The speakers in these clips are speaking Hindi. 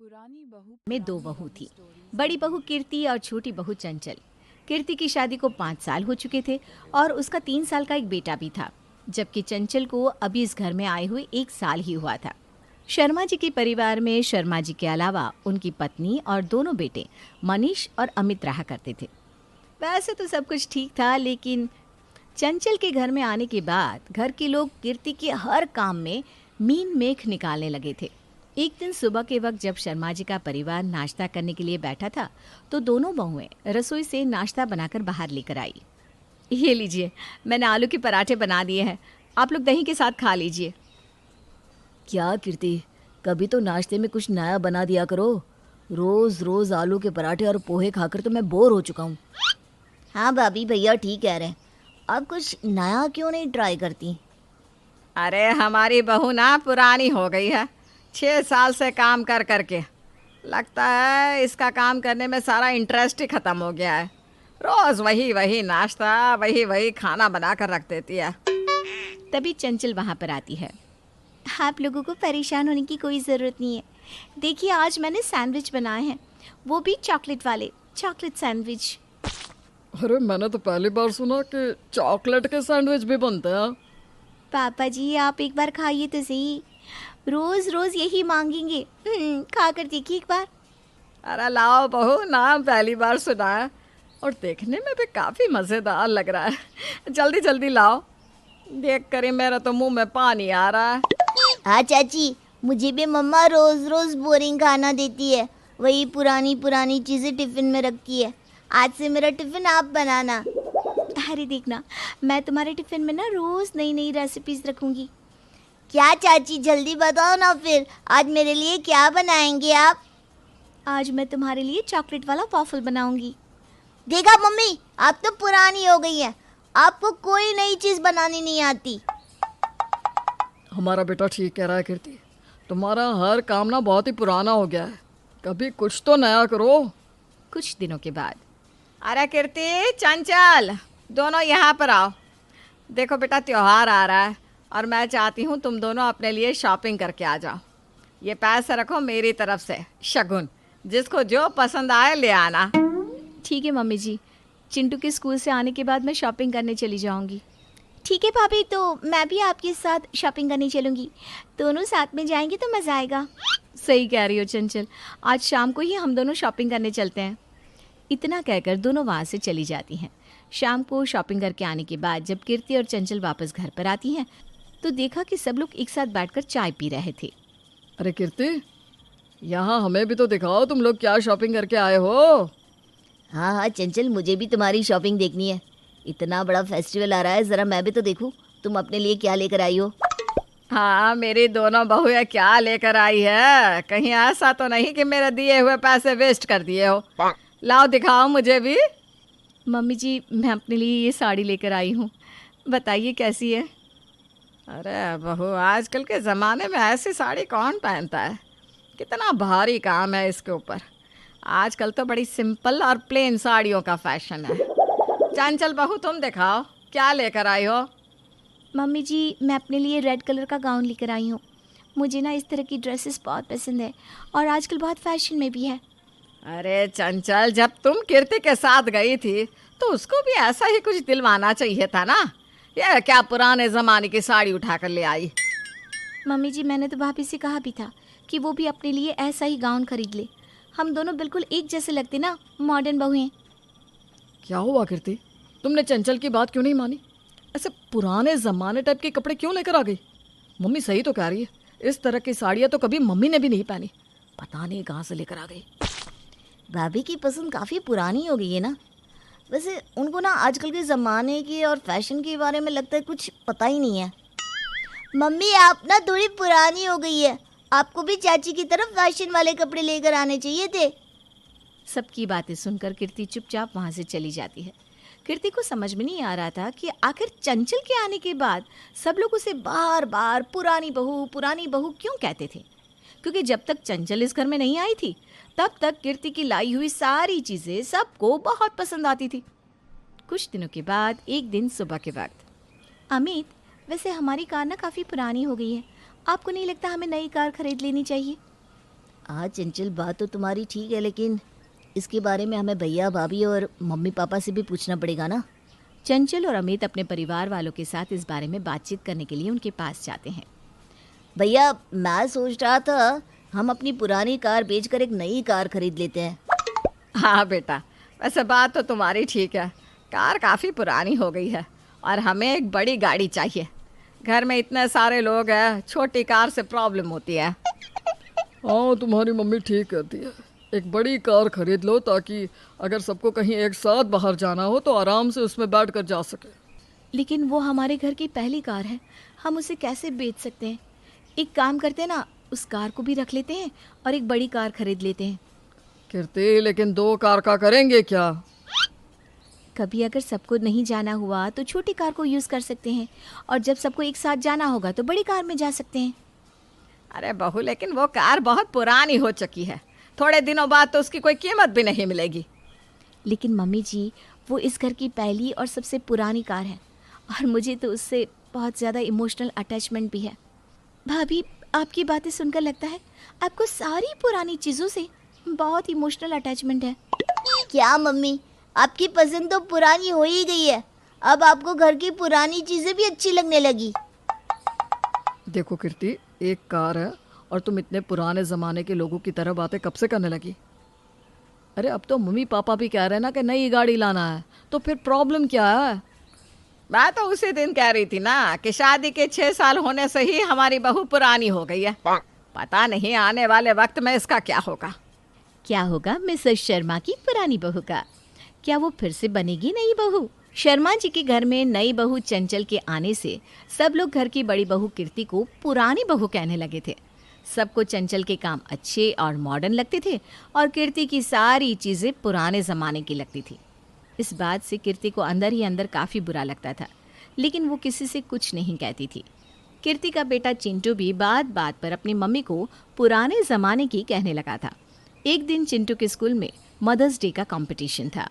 पुरानी बहू में दो पुरानी बहू बहू थी। स्टोरीज बड़ी के बहू कीर्ति और छोटी बहू चंचल। कीर्ति की शादी को 5 साल हो चुके थे और उसका 3 साल का एक बेटा भी था, जबकि चंचल को अभी इस घर में आए हुए 1 साल ही हुआ था। शर्मा जी के परिवार में शर्मा जी के अलावा उनकी पत्नी और दोनों बेटे मनीष और अमित रहा करते थे। वैसे तो सब कुछ ठीक था, लेकिन चंचल के घर में आने के बाद घर के लोग कीर्ति के हर काम में मीन मेख निकालने लगे थे। एक दिन सुबह के वक्त जब शर्मा जी का परिवार नाश्ता करने के लिए बैठा था, तो दोनों बहुएं रसोई से नाश्ता बनाकर बाहर लेकर आई। ये लीजिए, मैंने आलू के पराठे बना दिए हैं, आप लोग दही के साथ खा लीजिए। क्या कीर्ति, कभी तो नाश्ते में कुछ नया बना दिया करो। रोज रोज आलू के पराठे और पोहे खाकर तो मैं बोर हो चुका हूँ। हाँ भाभी, भैया ठीक कह रहे हैं। अब कुछ नया क्यों नहीं ट्राई करती? अरे हमारी बहू ना पुरानी हो गई है, 6 साल से काम कर करके लगता है इसका काम करने में सारा इंटरेस्ट ही ख़त्म हो गया है। रोज़ वही वही नाश्ता, वही वही खाना बना कर रख देती है। तभी चंचल वहाँ पर आती है। आप लोगों को परेशान होने की कोई ज़रूरत नहीं है। देखिए, आज मैंने सैंडविच बनाए हैं, वो भी चॉकलेट वाले, चॉकलेट सैंडविच। अरे मैंने तो पहली बार सुना कि चॉकलेट के सैंडविच भी बनते हैं। पापा जी, आप एक बार खाइए तो सही, रोज रोज यही मांगेंगे। खा कर देखिए एक बार। अरे लाओ बहू, नाम पहली बार सुना है और देखने में भी काफ़ी मज़ेदार लग रहा है। जल्दी जल्दी लाओ, देख कर ही मेरा तो मुंह में पानी आ रहा है। हाँ चाची, मुझे भी मम्मा रोज रोज बोरिंग खाना देती है। वही पुरानी पुरानी चीज़ें टिफिन में रखती है। आज से मेरा टिफिन आप बनाना। अरे देखना, मैं तुम्हारे टिफिन में ना रोज नई नई रेसिपीज रखूंगी। क्या चाची, जल्दी बताओ ना फिर, आज मेरे लिए क्या बनाएंगे आप? आज मैं तुम्हारे लिए चॉकलेट वाला वॉफल बनाऊंगी। देखा मम्मी, आप तो पुरानी हो गई हैं। आपको कोई नई चीज़ बनानी नहीं आती। हमारा बेटा ठीक कह रहा है कीर्ति, तुम्हारा हर काम ना बहुत ही पुराना हो गया है। कभी कुछ तो नया करो। कुछ दिनों के बाद अरे कीर्ति, चंचल, दोनों यहाँ पर आओ। देखो बेटा, त्योहार आ रहा है और मैं चाहती हूँ तुम दोनों अपने लिए शॉपिंग करके आ जाओ। ये पैसे रखो मेरी तरफ से शगुन, जिसको जो पसंद आए ले आना। ठीक है मम्मी जी, चिंटू के स्कूल से आने के बाद मैं शॉपिंग करने चली जाऊंगी। ठीक है भाभी, तो मैं भी आपके साथ शॉपिंग करने चलूंगी। दोनों साथ में जाएंगे तो मज़ा आएगा। सही कह रही हो चंचल, आज शाम को ही हम दोनों शॉपिंग करने चलते हैं। इतना कहकर दोनों वहाँ से चली जाती हैं। शाम को शॉपिंग करके आने के बाद जब कीर्ति और चंचल वापस घर पर आती हैं, तो देखा कि सब लोग एक साथ बैठकर चाय पी रहे थे। अरे कीर्ति, यहाँ हमें भी तो दिखाओ तुम लोग क्या शॉपिंग करके आए हो। हाँ हाँ चंचल, मुझे भी तुम्हारी शॉपिंग देखनी है। इतना बड़ा फेस्टिवल आ रहा है, ज़रा मैं भी तो देखूं तुम अपने लिए क्या लेकर आई हो। हाँ, मेरी दोनों बहुएं क्या लेकर आई है। कहीं ऐसा तो नहीं कि मेरे दिए हुए पैसे वेस्ट कर दिए हो। लाओ दिखाओ मुझे भी। मम्मी जी, मैं अपने लिए ये साड़ी लेकर आई हूँ, बताइए कैसी है। अरे बहू, आजकल के ज़माने में ऐसी साड़ी कौन पहनता है। कितना भारी काम है इसके ऊपर। आजकल तो बड़ी सिंपल और प्लेन साड़ियों का फैशन है। चंचल बहू, तुम दिखाओ क्या लेकर आई हो। मम्मी जी, मैं अपने लिए रेड कलर का गाउन लेकर आई हूँ। मुझे ना इस तरह की ड्रेसेस बहुत पसंद है और आजकल बहुत फैशन में भी है। अरे चंचल, जब तुम कीर्ति के साथ गई थी तो उसको भी ऐसा ही कुछ दिलवाना चाहिए था ना। ये क्या पुराने ज़माने की साड़ी उठा कर ले आई। मम्मी जी, मैंने तो भाभी से कहा भी था कि वो भी अपने लिए ऐसा ही गाउन खरीद ले। हम दोनों बिल्कुल एक जैसे लगते ना, मॉडर्न बहुएं। क्या हुआ कीर्ति, तुमने चंचल की बात क्यों नहीं मानी? ऐसे पुराने ज़माने टाइप के कपड़े क्यों लेकर आ गई? मम्मी सही तो कह रही है, इस तरह की साड़ियाँ तो कभी मम्मी ने भी नहीं पहनी। पता नहीं कहाँ से लेकर आ गई। भाभी की पसंद काफ़ी पुरानी हो गई है ना। वैसे उनको ना आजकल के ज़माने की और फैशन के बारे में लगता है कुछ पता ही नहीं है। मम्मी, आप ना थोड़ी पुरानी हो गई है। आपको भी चाची की तरफ फैशन वाले कपड़े लेकर आने चाहिए थे। सबकी बातें सुनकर कीर्ति चुपचाप वहाँ से चली जाती है। कीर्ति को समझ में नहीं आ रहा था कि आखिर चंचल के आने के बाद सब लोग उसे बार बार पुरानी बहू क्यों कहते थे, क्योंकि जब तक चंचल इस घर में नहीं आई थी तब तक कीर्ति की लाई हुई सारी चीज़ें सबको बहुत पसंद आती थी। कुछ दिनों के बाद एक दिन सुबह के वक्त, अमित, वैसे हमारी कार ना काफ़ी पुरानी हो गई है, आपको नहीं लगता हमें नई कार खरीद लेनी चाहिए? हाँ चंचल, बात तो तुम्हारी ठीक है, लेकिन इसके बारे में हमें भैया भाभी और मम्मी पापा से भी पूछना पड़ेगा ना। चंचल और अमित अपने परिवार वालों के साथ इस बारे में बातचीत करने के लिए उनके पास जाते हैं। भैया, मैं सोच रहा था हम अपनी पुरानी कार बेचकर एक नई कार खरीद लेते हैं। हाँ बेटा, वैसे बात तो तुम्हारी ठीक है। कार काफ़ी पुरानी हो गई है और हमें एक बड़ी गाड़ी चाहिए। घर में इतने सारे लोग हैं, छोटी कार से प्रॉब्लम होती है। हाँ, तुम्हारी मम्मी ठीक कहती है। एक बड़ी कार खरीद लो ताकि अगर सबको कहीं एक साथ बाहर जाना हो तो आराम से उसमें बैठ कर जा सके। लेकिन वो हमारे घर की पहली कार है, हम उसे कैसे बेच सकते हैं? एक काम करते हैं ना, उस कार को भी रख लेते हैं और एक बड़ी कार खरीद लेते हैं। कीर्ति, लेकिन 2 कार का करेंगे क्या? कभी अगर सबको नहीं जाना हुआ तो छोटी कार को यूज़ कर सकते हैं, और जब सबको एक साथ जाना होगा तो बड़ी कार में जा सकते हैं। अरे बहू, लेकिन वो कार बहुत पुरानी हो चुकी है। थोड़े दिनों बाद तो उसकी कोई कीमत भी नहीं मिलेगी। लेकिन मम्मी जी, वो इस घर की पहली और सबसे पुरानी कार है और मुझे तो उससे बहुत ज़्यादा इमोशनल अटैचमेंट भी है। भाभी, आपकी बातें सुनकर लगता है आपको सारी पुरानी चीज़ों से बहुत इमोशनल अटैचमेंट है। क्या मम्मी, आपकी पसंद तो पुरानी हो ही गई है, अब आपको घर की पुरानी चीजें भी अच्छी लगने लगी। देखो कीर्ति, एक कार है और तुम इतने पुराने ज़माने के लोगों की तरह बातें कब से करने लगी? अरे अब तो मम्मी पापा भी कह रहे हैं ना कि नई गाड़ी लाना है, तो फिर प्रॉब्लम क्या है? मैं तो उसी दिन कह रही थी ना कि शादी के 6 साल होने से ही हमारी बहू पुरानी हो गई है। पता नहीं आने वाले वक्त में इसका क्या होगा। क्या होगा मिसेस शर्मा की पुरानी बहू का? क्या वो फिर से बनेगी नई बहू? शर्मा जी के घर में नई बहू चंचल के आने से सब लोग घर की बड़ी बहू कीर्ति को पुरानी बहू कहने लगे थे। सबको चंचल के काम अच्छे और मॉडर्न लगते थे और कीर्ति की सारी चीज़ें पुराने ज़माने की लगती थी। इस बात से कीर्ति को अंदर ही अंदर काफ़ी बुरा लगता था, लेकिन वो किसी से कुछ नहीं कहती थी। कीर्ति का बेटा चिंटू भी बात बात पर अपनी मम्मी को पुराने ज़माने की कहने लगा था। एक दिन चिंटू के स्कूल में मदर्स डे का कंपटीशन था।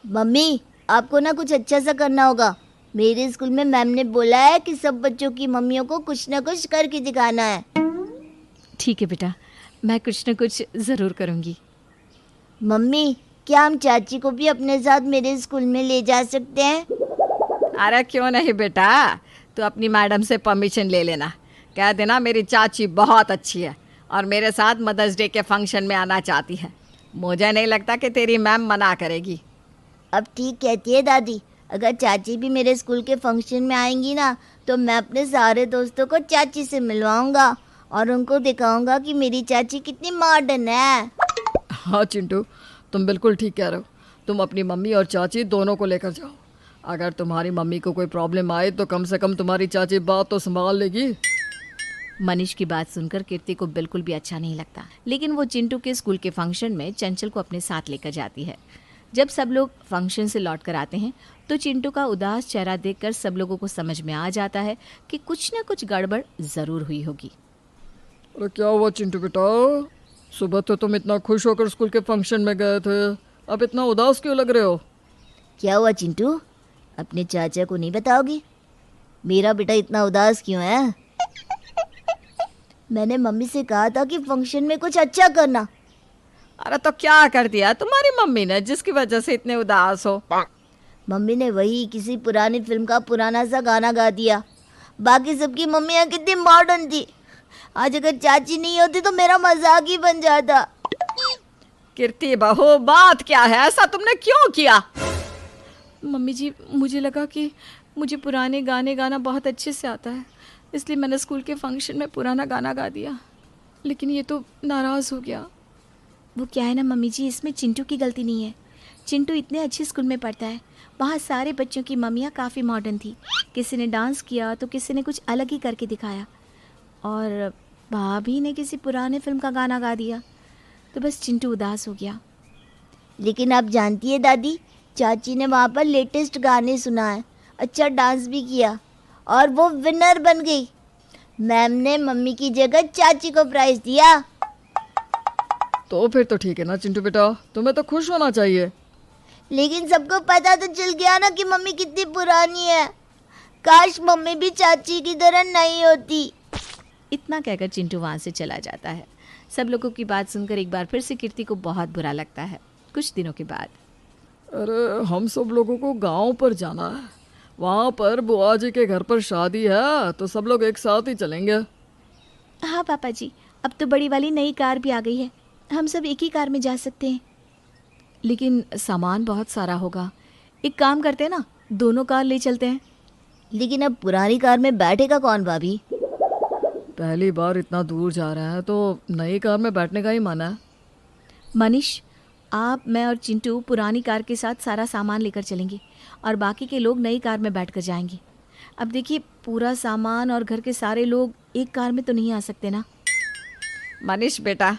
मम्मी, आपको ना कुछ अच्छा सा करना होगा। मेरे स्कूल में मैम ने बोला है कि सब बच्चों की मम्मियों को कुछ ना कुछ करके दिखाना है। ठीक है बेटा, मैं कुछ न कुछ ज़रूर करूँगी। मम्मी, क्या हम चाची को भी अपने साथ मेरे स्कूल में ले जा सकते हैं? अरे क्यों नहीं बेटा, तो अपनी मैडम से परमिशन ले लेना। कह देना मेरी चाची बहुत अच्छी है और मेरे साथ मदर्स डे के फंक्शन में आना चाहती है। मुझे नहीं लगता कि तेरी मैम मना करेगी। अब ठीक कहती है दादी, अगर चाची भी मेरे स्कूल के फंक्शन में आएंगी ना, तो मैं अपने सारे दोस्तों को चाची से मिलवाऊंगा और उनको दिखाऊंगा कि मेरी चाची कितनी मॉडर्न है। हाँ चिंटू, तुम बिल्कुल ठीक कह रहे हो। तुम अपनी मम्मी और चाची दोनों को लेकर जाओ। अगर तुम्हारी मम्मी को कोई प्रॉब्लम आए तो कम से कम तुम्हारी चाची बात तो संभाल लेगी। मनीष की बात सुनकर कीर्ति को बिल्कुल भी अच्छा नहीं लगता, लेकिन वो चिंटू के स्कूल के फंक्शन में चंचल को अपने साथ लेकर जाती है। जब सब लोग फंक्शन से लौट कर आते हैं तो चिंटू का उदास चेहरा देखकर सब लोगों को समझ में आ जाता है कि कुछ न कुछ गड़बड़ ज़रूर हुई होगी। अरे क्या हुआ चिंटू बेटा? सुबह तो तुम इतना खुश होकर स्कूल के फंक्शन में गए थे, अब इतना उदास क्यों लग रहे हो? क्या हुआ चिंटू, अपने चाचा को नहीं बताओगी? मेरा बेटा इतना उदास क्यों है? मैंने मम्मी से कहा था कि फंक्शन में कुछ अच्छा करना। अरे तो क्या कर दिया तुम्हारी मम्मी ने जिसकी वजह से इतने उदास हो? मम्मी ने वही किसी पुरानी फिल्म का पुराना सा गाना गा दिया। बाकी सबकी मम्मियाँ कितनी मॉडर्न थी। आज अगर चाची नहीं होती तो मेरा मजाक ही बन जाता। कीर्ति बहू, बात क्या है? ऐसा तुमने क्यों किया? मम्मी जी, मुझे लगा कि मुझे पुराने गाने गाना बहुत अच्छे से आता है, इसलिए मैंने स्कूल के फंक्शन में पुराना गाना गा दिया, लेकिन ये तो नाराज़ हो गया। वो क्या है ना मम्मी जी, इसमें चिंटू की गलती नहीं है। चिंटू इतने अच्छे स्कूल में पढ़ता है, वहाँ सारे बच्चों की मम्मियाँ काफ़ी मॉडर्न थी। किसी ने डांस किया तो किसी ने कुछ अलग ही करके दिखाया, और भाभी ने किसी पुराने फिल्म का गाना गा दिया, तो बस चिंटू उदास हो गया। लेकिन आप जानती है दादी, चाची ने वहाँ पर लेटेस्ट गाने सुनाए, अच्छा डांस भी किया और वो विनर बन गई। मैम ने मम्मी की जगह चाची को प्राइज दिया। तो फिर तो ठीक है ना चिंटू बेटा, तुम्हें तो खुश होना चाहिए। लेकिन सबको पता तो चल गया ना कि मम्मी कितनी पुरानी है। काश मम्मी भी चाची की तरह नहीं होती। इतना कहकर चिंटू वहाँ से चला जाता है। सब लोगों की बात सुनकर एक बार फिर से कीर्ति को बहुत बुरा लगता है। कुछ दिनों के बाद अरे हम सब लोगों को गांव पर जाना है, वहाँ पर बुआ जी के घर पर शादी है, तो सब लोग एक साथ ही चलेंगे। हाँ पापा जी, अब तो बड़ी वाली नई कार भी आ गई है, हम सब एक ही कार में जा सकते हैं। लेकिन सामान बहुत सारा होगा, एक काम करते हैं ना, दोनों कार ले चलते हैं। लेकिन अब पुरानी कार में बैठेगा कौन भाभी? पहली बार इतना दूर जा रहे हैं तो नई कार में बैठने का ही मन है। मनीष, आप, मैं और चिंटू पुरानी कार के साथ सारा सामान लेकर चलेंगे और बाकी के लोग नई कार में बैठकर जाएंगे। अब देखिए, पूरा सामान और घर के सारे लोग एक कार में तो नहीं आ सकते ना। मनीष बेटा,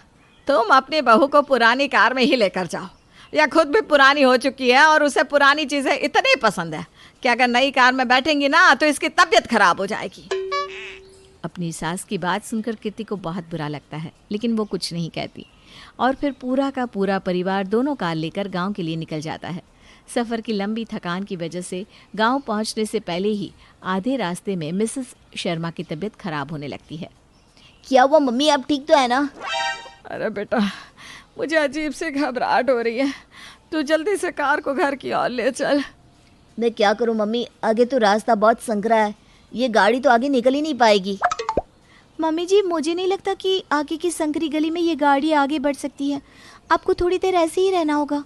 तुम अपनी बहू को पुरानी कार में ही लेकर जाओ। या खुद भी पुरानी हो चुकी है और उसे पुरानी चीज़ें इतनी पसंद है कि अगर नई कार में बैठेंगी ना तो इसकी तबीयत खराब हो जाएगी। अपनी सास की बात सुनकर कीर्ति को बहुत बुरा लगता है, लेकिन वो कुछ नहीं कहती और फिर पूरा का पूरा परिवार दोनों कार लेकर गांव के लिए निकल जाता है। सफ़र की लंबी थकान की वजह से गांव पहुंचने से पहले ही आधे रास्ते में मिसेस शर्मा की तबीयत खराब होने लगती है। क्या हुआ मम्मी, आप ठीक तो है ना? अरे बेटा, मुझे अजीब सी घबराहट हो रही है, तू जल्दी से कार को घर की ओर ले चल। मैं क्या करूं मम्मी, आगे तो रास्ता बहुत संकरा है, ये गाड़ी तो आगे निकल ही नहीं पाएगी। मम्मी जी, मुझे नहीं लगता कि आगे की संकरी गली में ये गाड़ी आगे बढ़ सकती है, आपको थोड़ी देर ऐसे ही रहना होगा।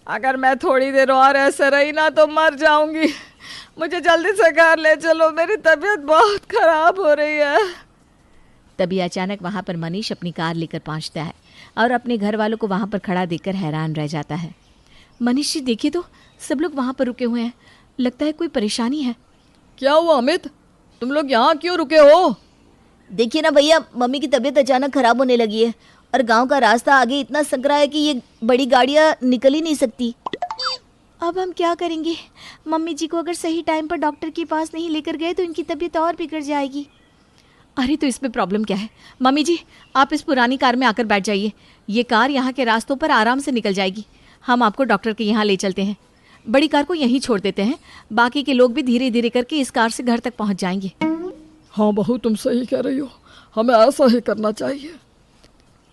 अगर मैं थोड़ी देर और ऐसे रही ना तो मर जाऊंगी। मुझे जल्दी से घर ले चलो, मेरी तबीयत बहुत खराब हो रही है। तभी अचानक वहाँ पर मनीष अपनी कार लेकर पहुँचता है और अपने घर वालों को वहाँ पर खड़ा देखकर हैरान रह जाता है। मनीष जी देखिए तो, सब लोग वहाँ पर रुके हुए हैं, लगता है कोई परेशानी है। क्या हुआ अमित, तुम लोग यहाँ क्यों रुके हो? देखिए ना भैया, मम्मी की तबीयत अचानक खराब होने लगी है और गांव का रास्ता आगे इतना संकरा है कि ये बड़ी गाड़ियाँ निकल ही नहीं सकती। अब हम क्या करेंगे? मम्मी जी को अगर सही टाइम पर डॉक्टर के पास नहीं लेकर गए तो इनकी तबीयत और बिगड़ जाएगी। अरे तो इसमें प्रॉब्लम क्या है? मम्मी जी, आप इस पुरानी कार में आकर बैठ जाइए, ये कार यहाँ के रास्तों पर आराम से निकल जाएगी। हम आपको डॉक्टर के यहाँ ले चलते हैं, बड़ी कार को यहीं छोड़ देते हैं, बाकी के लोग भी धीरे धीरे करके इस कार से घर तक पहुँच जाएंगे। हाँ बहू, तुम सही कह रही हो, हमें ऐसा ही करना चाहिए।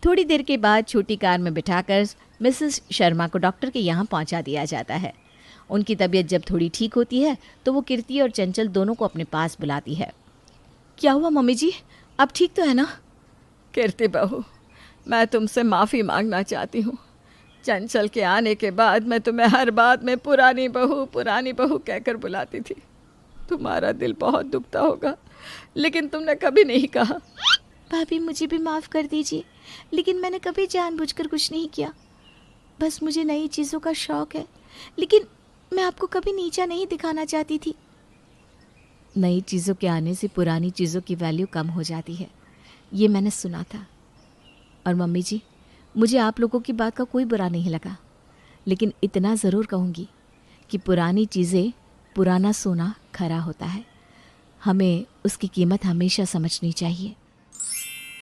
थोड़ी देर के बाद छोटी कार में बिठाकर मिसेस शर्मा को डॉक्टर के यहाँ पहुँचा दिया जाता है। उनकी तबीयत जब थोड़ी ठीक होती है तो वो कीर्ति और चंचल दोनों को अपने पास बुलाती है। क्या हुआ मम्मी जी, आप ठीक तो है ना? कीर्ति बहू, मैं तुमसे माफ़ी मांगना चाहती हूँ। चंचल के आने के बाद मैं तुम्हें हर बात में पुरानी बहू कहकर बुलाती थी। तुम्हारा दिल बहुत दुखता होगा, लेकिन तुमने कभी नहीं कहा। भाभी मुझे भी माफ़ कर दीजिए, लेकिन मैंने कभी जानबूझकर कुछ नहीं किया। बस मुझे नई चीज़ों का शौक़ है, लेकिन मैं आपको कभी नीचा नहीं दिखाना चाहती थी। नई चीज़ों के आने से पुरानी चीज़ों की वैल्यू कम हो जाती है, ये मैंने सुना था। और मम्मी जी, मुझे आप लोगों की बात का कोई बुरा नहीं लगा, लेकिन इतना ज़रूर कहूँगी कि पुरानी चीज़ें, पुराना सोना खरा होता है, हमें उसकी कीमत हमेशा समझनी चाहिए।